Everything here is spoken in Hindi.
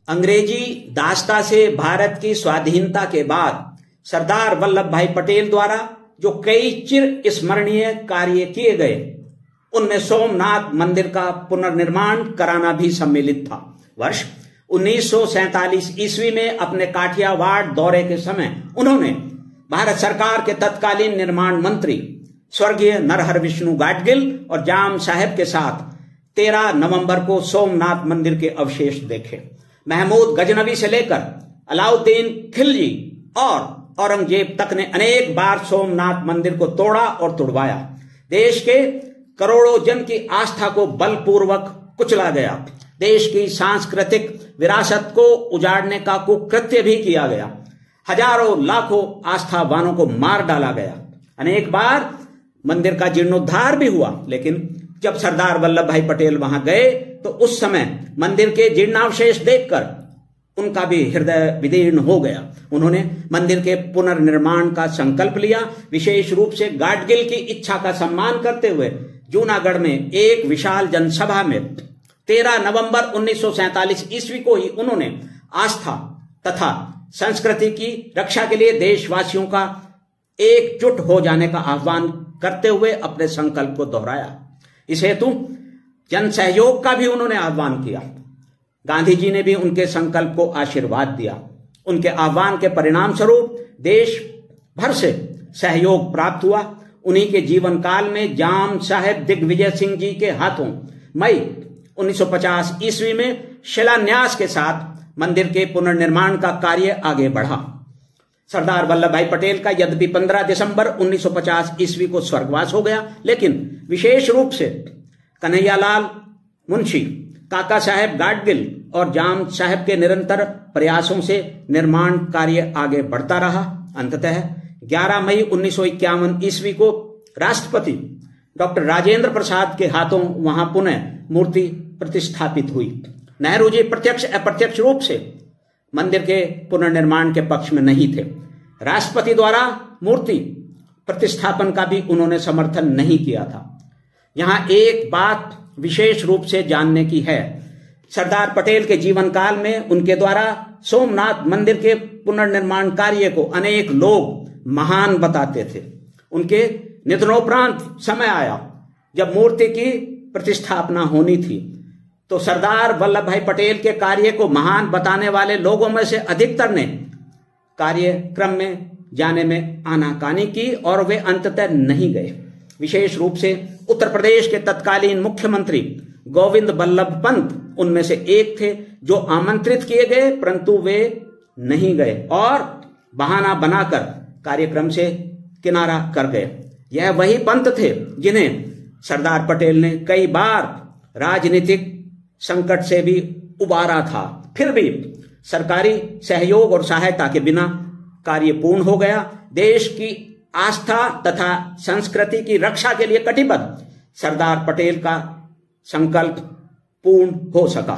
अंग्रेजी दासता से भारत की स्वाधीनता के बाद सरदार वल्लभ भाई पटेल द्वारा जो कई चिर स्मरणीय कार्य किए गए, उनमें सोमनाथ मंदिर का पुनर्निर्माण कराना भी सम्मिलित था। वर्ष 1947 ईस्वी में अपने काठियावाड़ दौरे के समय उन्होंने भारत सरकार के तत्कालीन निर्माण मंत्री स्वर्गीय नरहर विष्णु गाडगिल और जाम साहब के साथ 13 नवंबर को सोमनाथ मंदिर के अवशेष देखे। महमूद गजनवी से लेकर अलाउद्दीन खिलजी और औरंगजेब तक ने अनेक बार सोमनाथ मंदिर को तोड़ा और तुड़वाया। देश के करोड़ों जन की आस्था को बलपूर्वक कुचला गया। देश की सांस्कृतिक विरासत को उजाड़ने का कुकृत्य भी किया गया। हजारों लाखों आस्थावानों को मार डाला गया। अनेक बार मंदिर का जीर्णोद्धार भी हुआ, लेकिन जब सरदार वल्लभ भाई पटेल वहां गए तो उस समय मंदिर के जीर्णावशेष देखकर उनका भी हृदय विदीर्ण हो गया। उन्होंने मंदिर के पुनर्निर्माण का संकल्प लिया। विशेष रूप से गाडगिल की इच्छा का सम्मान करते हुए जूनागढ़ में एक विशाल जनसभा में 13 नवंबर 1947 ईस्वी को ही उन्होंने आस्था तथा संस्कृति की रक्षा के लिए देशवासियों का एकजुट हो जाने का आह्वान करते हुए अपने संकल्प को दोहराया। इस हेतु जन सहयोग का भी उन्होंने आह्वान किया। गांधी जी ने भी उनके संकल्प को आशीर्वाद दिया। उनके आह्वान के परिणाम स्वरूप देश भर से सहयोग प्राप्त हुआ। उन्हीं के जीवन काल में जाम साहेब दिग्विजय सिंह जी के हाथों मई 1950 ईस्वी में शिलान्यास के साथ मंदिर के पुनर्निर्माण का कार्य आगे बढ़ा। सरदार वल्लभ भाई पटेल का यद्यपि 15 दिसंबर 1950 ईस्वी को स्वर्गवास हो गया, लेकिन विशेष रूप से कन्हैयालाल मुंशी, काका साहेब गाडगिल और जाम साहब के निरंतर प्रयासों से निर्माण कार्य आगे बढ़ता रहा। अंततः 11 मई 1951 ईस्वी को राष्ट्रपति डॉक्टर राजेंद्र प्रसाद के हाथों वहां पुनः मूर्ति प्रतिष्ठापित हुई। नेहरू जी प्रत्यक्ष अप्रत्यक्ष रूप से मंदिर के पुनर्निर्माण के पक्ष में नहीं थे। राष्ट्रपति द्वारा मूर्ति प्रतिष्ठापन का भी उन्होंने समर्थन नहीं किया था। यहां एक बात विशेष रूप से जानने की है। सरदार पटेल के जीवन काल में उनके द्वारा सोमनाथ मंदिर के पुनर्निर्माण कार्य को अनेक लोग महान बताते थे। उनके निधनोपरांत समय आया जब मूर्ति की प्रतिष्ठापना होनी थी, तो सरदार वल्लभ भाई पटेल के कार्य को महान बताने वाले लोगों में से अधिकतर ने कार्यक्रम में जाने में आनाकानी की और वे अंततः नहीं गए। विशेष रूप से उत्तर प्रदेश के तत्कालीन मुख्यमंत्री गोविंद बल्लभ पंत उनमें से एक थे, जो आमंत्रित किए गए परंतु वे नहीं गए और बहाना बनाकर कार्यक्रम से किनारा कर गए। यह वही पंत थे जिन्हें सरदार पटेल ने कई बार राजनीतिक संकट से भी उबारा था। फिर भी सरकारी सहयोग और सहायता के बिना कार्य पूर्ण हो गया। देश की आस्था तथा संस्कृति की रक्षा के लिए कटिबद्ध सरदार पटेल का संकल्प पूर्ण हो सका।